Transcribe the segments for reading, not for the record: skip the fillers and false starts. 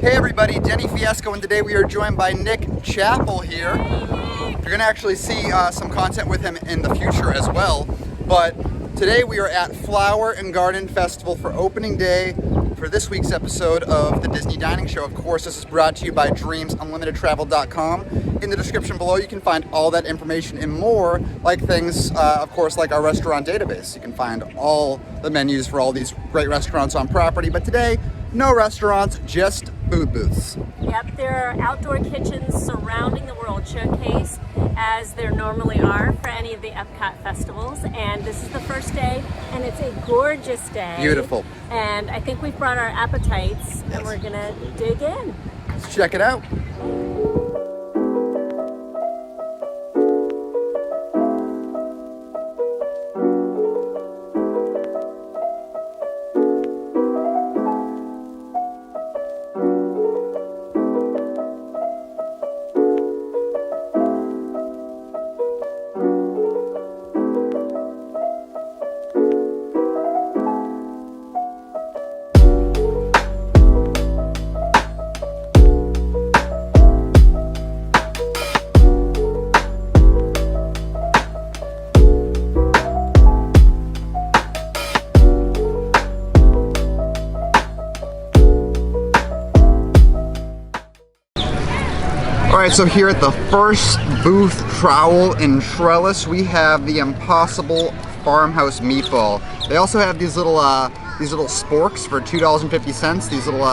Hey everybody, Deni, Fiasco, and today we are joined by Nick Chappell here. You're gonna actually see some content with him in the future as well. But today we are at Flower and Garden Festival for opening day for this week's episode of the Disney Dining Show. Of course, this is brought to you by DreamsUnlimitedTravel.com. In the description below, you can find all that information and more, like things, of course, like our restaurant database. You can find all the menus for all these great restaurants on property. But today, no restaurants, just food booths. Yep, there are outdoor kitchens surrounding the World Showcase, as there normally are for any of the Epcot festivals. And this is the first day, and it's a gorgeous day. Beautiful. And I think we've brought our appetites, Yes. and we're gonna dig in. Let's check it out. Alright, so here at the first booth trowel in Trellis, we have the Impossible Farmhouse Meatball. They also have these little sporks for $2.50. These little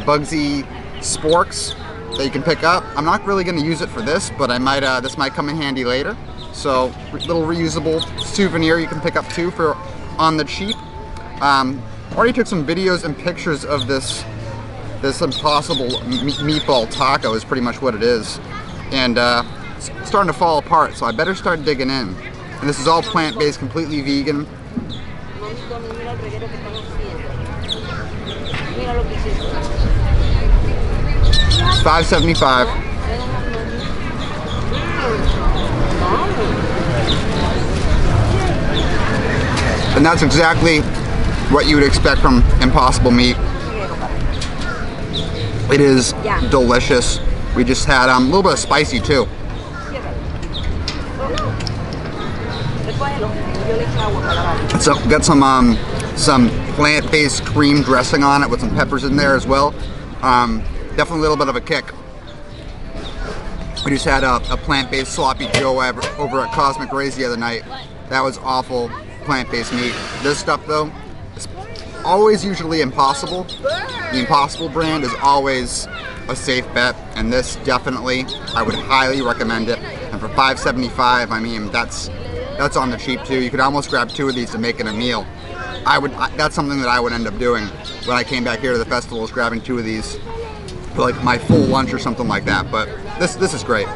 Bugsy sporks that you can pick up. I'm not really going to use it for this, but I might. This might come in handy later. So, little reusable souvenir you can pick up too for on the cheap. Already took some videos and pictures of this Impossible meatball taco is pretty much what it is, and it's starting to fall apart, so I better start digging in. And this is all plant-based, completely vegan. It's $5.75. And that's exactly what you would expect from Impossible meat. It is delicious. We just had a little bit of spicy too. So got some plant-based cream dressing on it with some peppers in there as well. Definitely a little bit of a kick. We just had a plant-based sloppy Joe over at Cosmic Rays the other night. That was awful plant-based meat. This stuff though, is always usually Impossible. The Impossible brand is always a safe bet, and this definitely, I would highly recommend it. And for $5.75, I mean, that's on the cheap too. You could almost grab two of these to make it a meal. That's something that I would end up doing when I came back here to the festival, is grabbing two of these for like my full lunch or something like that. But this is great.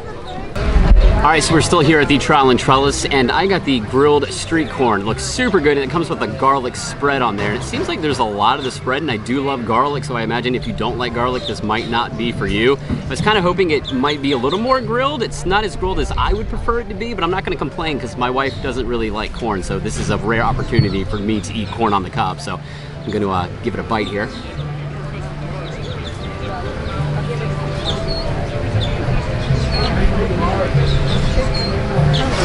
All right, so we're still here at the Trowel and Trellis, and I got the grilled street corn. It looks super good, and it comes with a garlic spread on there. And it seems like there's a lot of the spread, and I do love garlic, so I imagine if you don't like garlic, this might not be for you. I was kind of hoping it might be a little more grilled. It's not as grilled as I would prefer it to be, but I'm not going to complain because my wife doesn't really like corn, so this is a rare opportunity for me to eat corn on the cob. So I'm going to give it a bite here.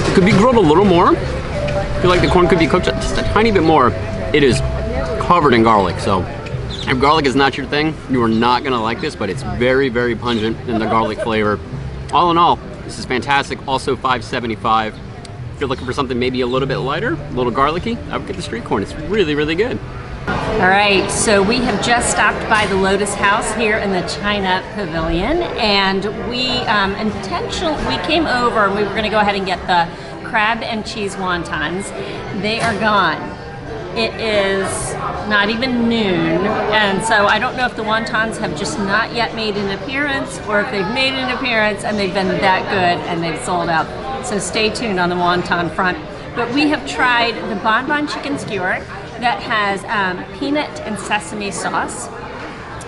It could be grilled a little more. I feel like the corn could be cooked just a tiny bit more. It is covered in garlic, so if garlic is not your thing, you are not gonna like this, but it's very, very pungent in the garlic flavor. All in all, this is fantastic. Also $5.75. If you're looking for something maybe a little bit lighter, a little garlicky, I would get the street corn. It's really, really good. All right, so we have just stopped by the Lotus House here in the China Pavilion, and we came over and we were going to go ahead and get the crab and cheese wontons. They are gone. It is not even noon, and so I don't know if the wontons have just not yet made an appearance, or if they've made an appearance and they've been that good and they've sold out. So stay tuned on the wonton front. But we have tried the bonbon chicken skewer that has peanut and sesame sauce,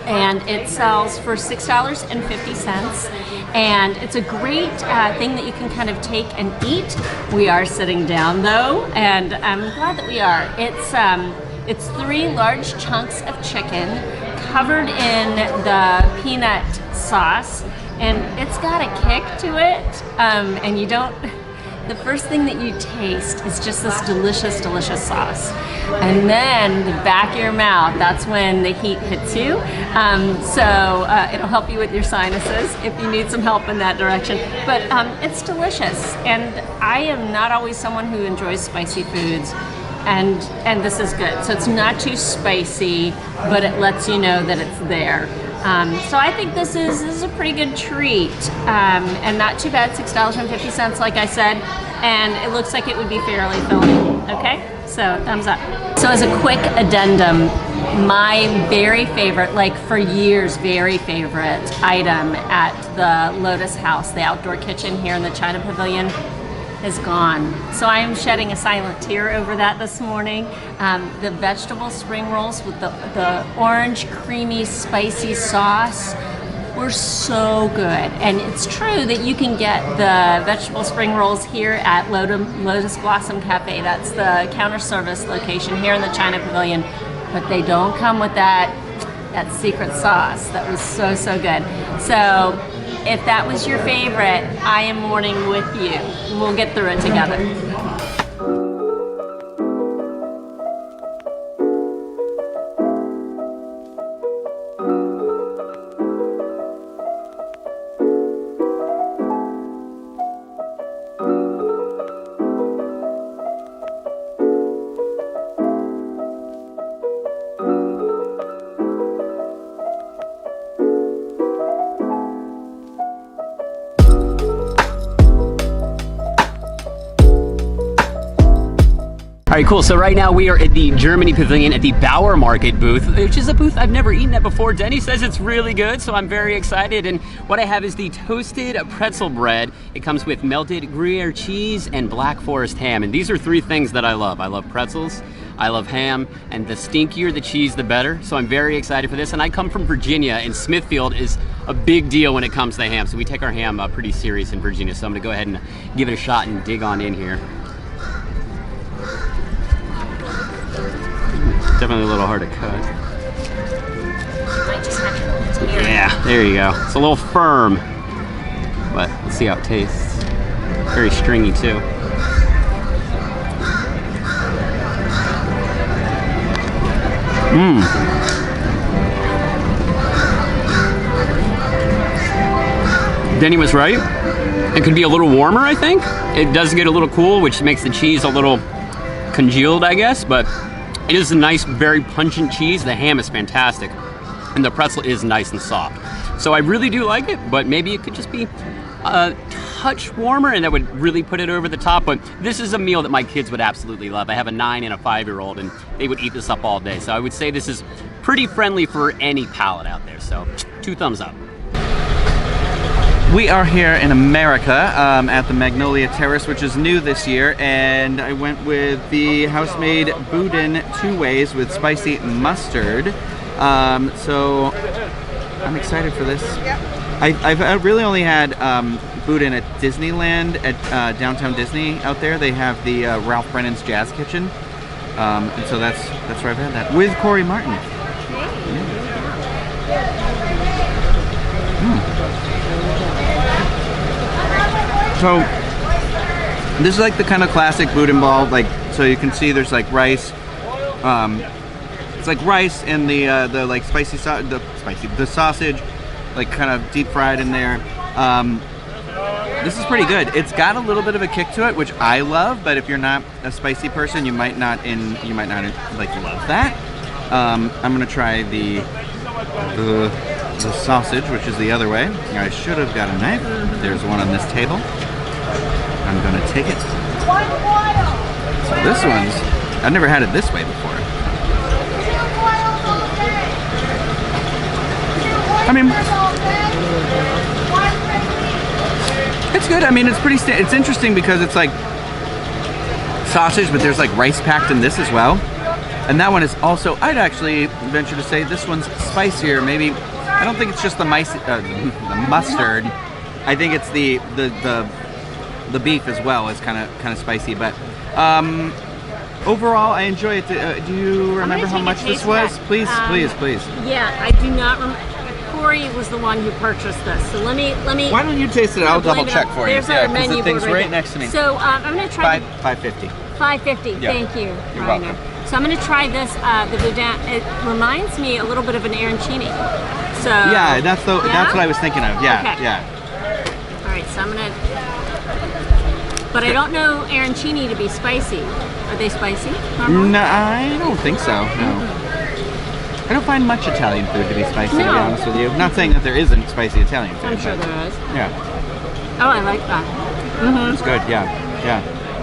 and it sells for $6.50, and it's a great thing that you can kind of take and eat. We are sitting down though, and I'm glad that we are. It's 3 large chunks of chicken covered in the peanut sauce, and it's got a kick to it, and you don't, the first thing that you taste is just this delicious, delicious sauce. And then the back of your mouth, that's when the heat hits you. So it'll help you with your sinuses if you need some help in that direction. But it's delicious. And I am not always someone who enjoys spicy foods. And this is good. So it's not too spicy, but it lets you know that it's there. So I think this is a pretty good treat, and not too bad, $6.50 like I said, and it looks like it would be fairly filling, okay? So thumbs up. So as a quick addendum, my very favorite, like for years, very favorite item at the Lotus House, the outdoor kitchen here in the China Pavilion, is gone. So I am shedding a silent tear over that this morning. The vegetable spring rolls with the orange, creamy, spicy sauce were so good. And it's true that you can get the vegetable spring rolls here at Lotus Blossom Cafe. That's the counter service location here in the China Pavilion. But they don't come with that secret sauce that was so, so good. So if that was your favorite, I am mourning with you. We'll get through it together. All right, cool. So right now we are at the Germany Pavilion at the Bauer Market booth, which is a booth I've never eaten at before. Deni says it's really good, so I'm very excited. And what I have is the toasted pretzel bread. It comes with melted Gruyere cheese and Black Forest ham. And these are three things that I love. I love pretzels, I love ham, and the stinkier the cheese, the better. So I'm very excited for this. And I come from Virginia, and Smithfield is a big deal when it comes to ham. So we take our ham pretty serious in Virginia. So I'm gonna go ahead and give it a shot and dig on in here. Definitely a little hard to cut. Yeah, there you go. It's a little firm, but let's see how it tastes. Very stringy too. Deni was right. It could be a little warmer, I think. It does get a little cool, which makes the cheese a little congealed, I guess, but it is a nice, very pungent cheese. The ham is fantastic, and the pretzel is nice and soft. So I really do like it, but maybe it could just be a touch warmer, and that would really put it over the top. But this is a meal that my kids would absolutely love. I have a 9 and a 5-year-old, and they would eat this up all day. So I would say this is pretty friendly for any palate out there. So 2 thumbs up. We are here in America at the Magnolia Terrace, which is new this year, and I went with the house-made boudin 2 ways with spicy mustard. So I'm excited for this. I've really only had boudin at Disneyland, at Downtown Disney out there. They have the Ralph Brennan's Jazz Kitchen, and so that's where I've had that with Corey Martin. Yeah. So this is like the kind of classic boudin ball, like, so you can see there's like rice. It's like rice and the like the sausage, like kind of deep fried in there. This is pretty good. It's got a little bit of a kick to it, which I love. But if you're not a spicy person, you might not like love that. I'm gonna try the sausage, which is the other way. I should have got a knife. There's one on this table. I'm gonna take it. So this one's, I've never had it this way before. I mean, it's good. I mean, it's pretty, it's interesting because it's like sausage, but there's like rice packed in this as well. And that one is also, I'd actually venture to say this one's spicier. Maybe, I don't think it's just the mustard. I think it's the beef as well is kind of spicy, but overall, I enjoy it. Do you remember how take a much this taste was? test. Please, please. Yeah, I do not remember. Corey was the one who purchased this, so let me. Why don't you taste it? I'll double check for you. There's our 'cause menu the thing's board right there. next to me. So I'm gonna try $5.50. $5.50. Yeah. Thank you, You're Ryno. welcome. So I'm gonna try this. The boudin. It reminds me a little bit of an arancini. So Yeah, that's what I was thinking of. Yeah, Okay. yeah. All right, so I'm gonna. But I don't know arancini to be spicy. Are they spicy? normally? No, I don't think so. No. I don't find much Italian food to be spicy, to be No. honest with you. Not saying that there isn't spicy Italian food. I'm sure but- there is. Yeah, Oh, I like that. it's good. Yeah, yeah.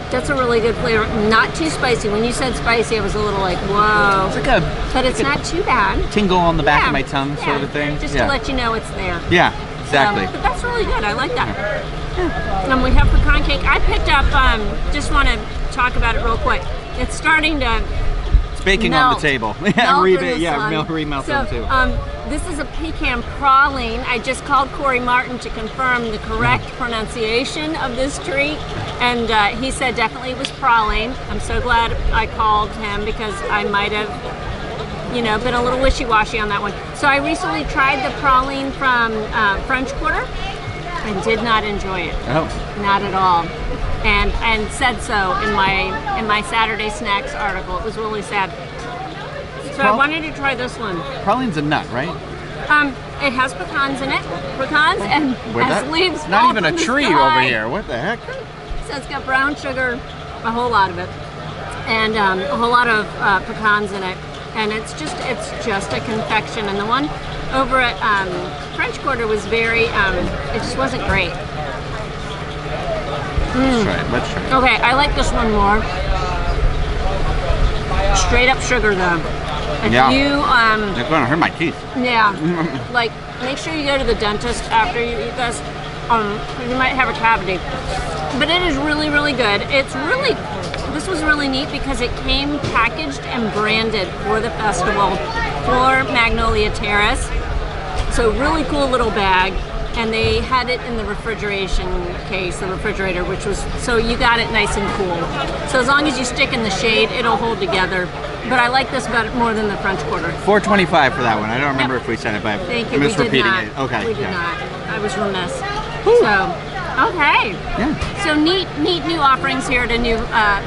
That's a really good flavor. Not too spicy. When you said spicy, I was a little like, whoa. It's like a But it's not too bad. tingle on the back Yeah, of my tongue, yeah, sort of thing. Just yeah. to let you know it's there. Yeah, exactly. But that's really good. I like that. And we have pecan cake. I picked up, just want to talk about it real quick. It's starting to It's baking on melt. the table. melt in the sun. remelt So, on the table. this is a pecan praline. I just called Corey Martin to confirm the correct pronunciation of this treat, and he said definitely it was praline. I'm so glad I called him because I might have, been a little wishy-washy on that one. So I recently tried the praline from French Quarter. I did not enjoy it. Oh, Not at all, and said so in my Saturday Snacks article. It was really sad. So I Well- wanted to try this one. praline's a nut, right? It has pecans in it, and has leaves. Not fall even a from the tree sky. over here. What the heck? So it's got brown sugar, a whole lot of it, and a whole lot of pecans in it, and it's just a confection. And the one over at French Quarter was very, it just wasn't great. Let's try it. Let's try it. Okay, I like this one more. Straight up sugar though. If Yeah. you It's gonna hurt my teeth. yeah, like make sure you go to the dentist after you eat this. You might have a cavity. But it is really, really good. This was really neat because it came packaged and branded for the festival for Magnolia Terrace. So really cool little bag. And they had it in the refrigeration case, the refrigerator, which was, so you got it nice and cool. So as long as you stick in the shade, it'll hold together. But I like this better more than the French Quarter. $4.25 for that one. I don't remember Yep. if we said it, but Thank you. I'm We just did repeating not. it. Okay. We did yeah. not. I was remiss. So, okay. Yeah. So neat new offerings here at a new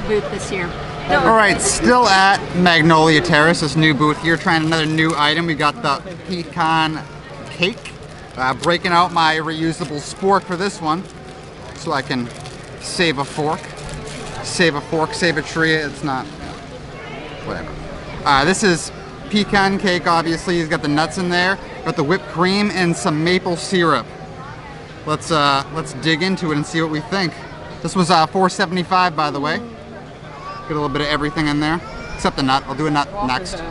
booth this year. All right, still at Magnolia Terrace, this new booth here, trying another new item. We got the Pecan Cake. Breaking out my reusable spork for this one, so I can save a fork. Save a fork, save a tree. It's not, whatever. This is pecan cake, obviously. He's got the nuts in there, got the whipped cream and some maple syrup. Let's dig into it and see what we think. This was $4.75, by the way. Get a little bit of everything in there, except the nut. I'll do a nut next.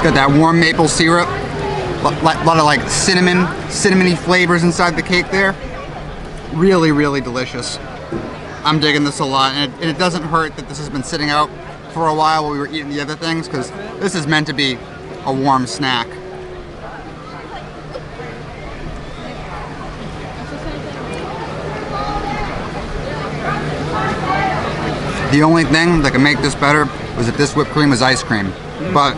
Got that warm maple syrup. A lot of like cinnamony flavors inside the cake there. Really, really delicious. I'm digging this a lot, and it doesn't hurt that this has been sitting out for a while we were eating the other things, because this is meant to be a warm snack. The only thing that could make this better was if this whipped cream was ice cream. But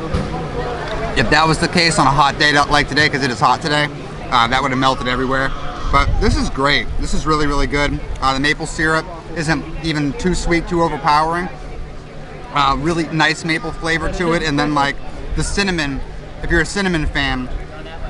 if that was the case on a hot day like today, because it is hot today, that would have melted everywhere. But this is great. This is really, really good. The maple syrup isn't even too sweet, too overpowering. Really nice maple flavor to it. And then like the cinnamon, if you're a cinnamon fan,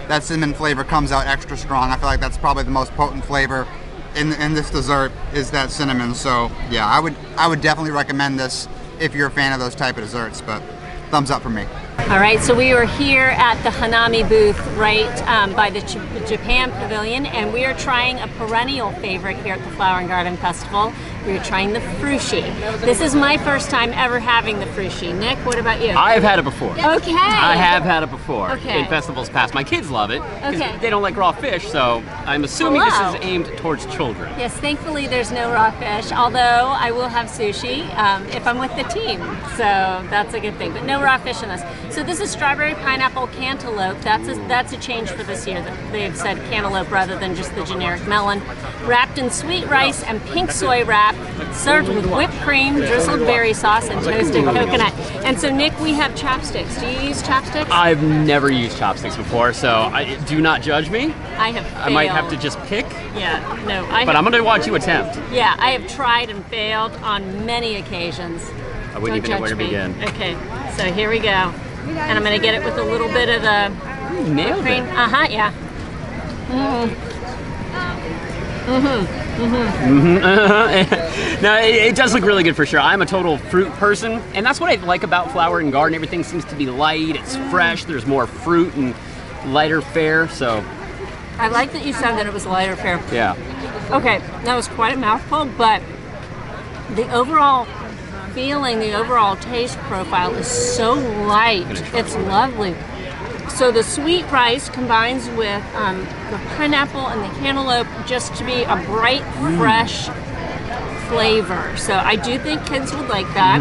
that cinnamon flavor comes out extra strong. I feel like that's probably the most potent flavor in this dessert is that cinnamon. So yeah, I would definitely recommend this if you're a fan of those type of desserts, but thumbs up for me. All right, so we are here at the Hanami booth right by the Japan Pavilion, and we are trying a perennial favorite here at the Flower and Garden Festival. We are trying the frushi. This is my first time ever having the frushi. Nick, what about you? I've had it before. Okay. I have had it before Okay. in festivals past. My kids love it because Okay. they don't like raw fish, so I'm assuming Hello. this is aimed towards children. Yes, thankfully there's no raw fish, although I will have sushi if I'm with the team, so that's a good thing, but no raw fish in this. So this is strawberry pineapple cantaloupe. That's a change for this year. They've said cantaloupe rather than just the generic melon. Wrapped in sweet rice and pink soy wrap, served with whipped cream, drizzled berry sauce, and toasted coconut. And so Nick, we have chopsticks. Do you use chopsticks? I've never used chopsticks before, so do not judge me. I have failed. I might have to just pick. Yeah, no. But I'm going to watch you attempt. Yeah, I have tried and failed on many occasions. I wouldn't even know where to begin. Okay, so here we go. And I'm going to get it with a little bit of the nailed cream. it. Yeah. No, it does look really good for sure. I'm a total fruit person, and that's what I like about Flower and Garden. Everything seems to be light, it's fresh, there's more fruit and lighter fare, so. I like that you said that it was lighter fare. Yeah. Okay, that was quite a mouthful, but the overall feeling, the overall taste profile is so light. It's lovely. So the sweet rice combines with the pineapple and the cantaloupe just to be a bright, fresh flavor. So I do think kids would like that.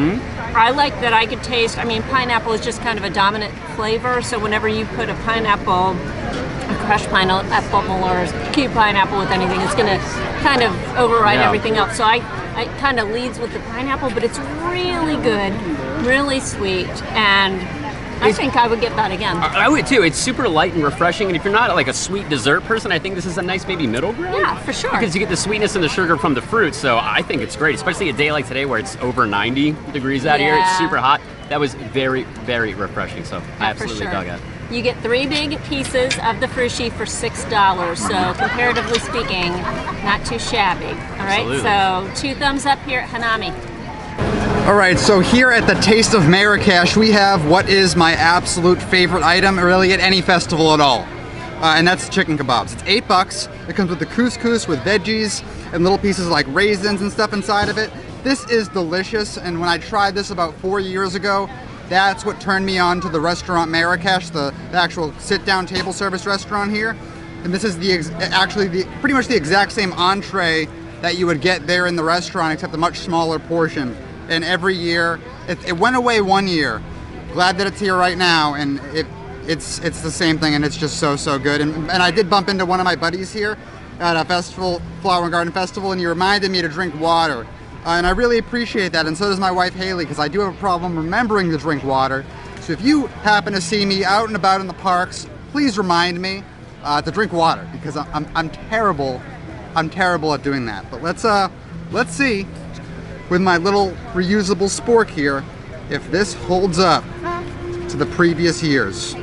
I like that I could taste, I mean, pineapple is just kind of a dominant flavor, so whenever you put a pineapple, a crushed pineapple or cubed pineapple with anything, it's going to kind of override everything else. So it kind of leads with the pineapple, but it's really good, really sweet, and I think I would get that again. I would too. It's super light and refreshing, and if you're not like a sweet dessert person, I think this is a nice maybe middle ground. Yeah, for sure. Because you get the sweetness and the sugar from the fruit, so I think it's great, especially a day like today where it's over 90 degrees out here. It's super hot. That was very, very refreshing, so I absolutely dug it. You get 3 big pieces of the frushi for $6, so comparatively speaking, not too shabby. All right, so 2 thumbs up here at Hanami. All right, so here at the Taste of Marrakesh, we have what is my absolute favorite item really at any festival at all. And that's chicken kebabs. It's $8. It comes with the couscous with veggies and little pieces like raisins and stuff inside of it. This is delicious, and when I tried this about 4 years ago, that's what turned me on to the restaurant Marrakesh, the actual sit-down table service restaurant here. And this is pretty much the exact same entree that you would get there in the restaurant, except a much smaller portion. And every year, it went away one year. Glad that it's here right now, and it's the same thing, and it's just so good. And I did bump into one of my buddies here at a festival, Flower and Garden Festival, and he reminded me to drink water. And I really appreciate that, and so does my wife Haley, because I do have a problem remembering to drink water. So if you happen to see me out and about in the parks, please remind me to drink water, because I'm terrible at doing that. But let's see with my little reusable spork here if this holds up to the previous years.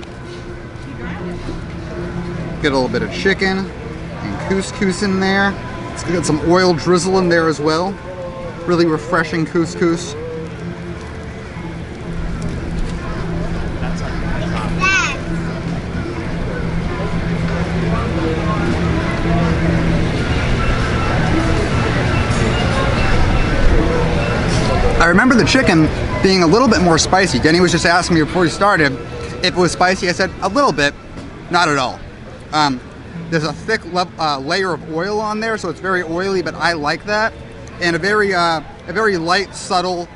Get a little bit of chicken and couscous in there. Let's get some oil drizzle in there as well. Really refreshing couscous. I remember the chicken being a little bit more spicy. Deni was just asking me before we started if it was spicy. I said a little bit, not at all. There's a thick layer of oil on there, so it's very oily, but I like that. And a very light, subtle,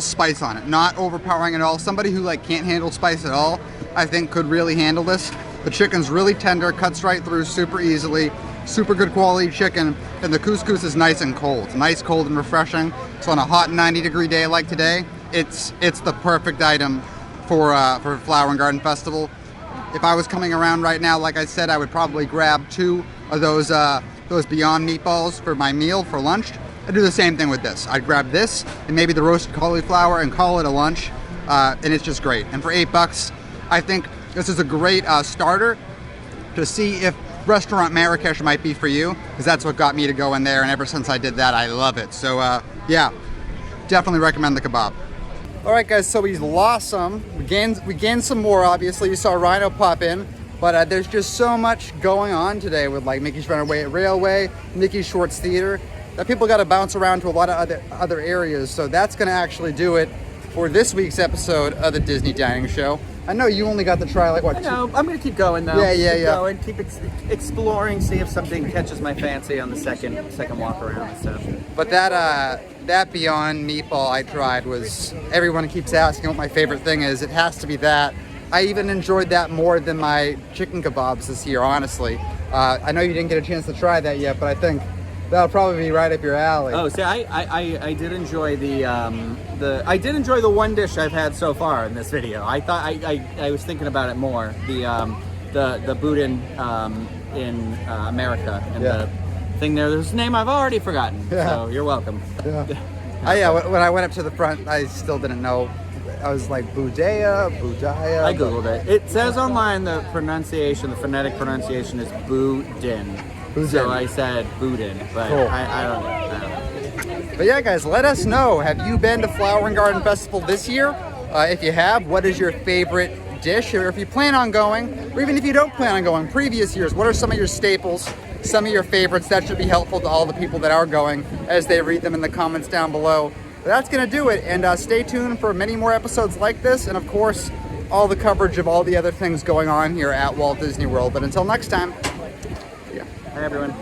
spice on it. Not overpowering at all. Somebody who can't handle spice at all, I think could really handle this. The chicken's really tender, cuts right through super easily. Super good quality chicken, and the couscous is nice and cold. Nice, cold, and refreshing. So on a hot 90-degree day like today, it's the perfect item for Flower and Garden Festival. If I was coming around right now, like I said, I would probably grab 2 of those Beyond meatballs for my meal for lunch. I'd do the same thing with this. I'd grab this and maybe the roasted cauliflower and call it a lunch, and it's just great. And for $8, I think this is a great starter to see if Restaurant Marrakesh might be for you, because that's what got me to go in there, and ever since I did that, I love it. So yeah, definitely recommend the kebab. All right, guys, so we lost some. We gained some more, obviously. You saw Ryno pop in, but there's just so much going on today with Mickey's Runaway Railway, Mickey Shorts Theater, that people got to bounce around to a lot of other areas. So that's going to actually do it for this week's episode of the Disney Dining Show. I know you only got to try what? No, I'm going to keep going though. Yeah. Keep going, keep exploring, see if something catches my fancy on the second walk around and stuff. But that that Beyond Meatball I tried was, everyone keeps asking what my favorite thing is. It has to be that. I even enjoyed that more than my chicken kebabs this year, honestly. I know you didn't get a chance to try that yet, but I think that'll probably be right up your alley. Oh, see, I did enjoy I did enjoy the one dish I've had so far in this video. I thought I was thinking about it more. The boudin in America and the thing there's a name I've already forgotten. Yeah. So you're welcome. Yeah. When I went up to the front, I still didn't know. I was like Budaya. I googled it. It says online the phonetic pronunciation is boudin. So I said boudin, but cool. I don't know. But yeah, guys, let us know. Have you been to Flower and Garden Festival this year? If you have, what is your favorite dish? Or if you plan on going, or even if you don't plan on going, previous years, what are some of your staples, some of your favorites? That should be helpful to all the people that are going as they read them in the comments down below. But that's going to do it, and stay tuned for many more episodes like this, and of course, all the coverage of all the other things going on here at Walt Disney World. But until next time, see ya. Hi, everyone.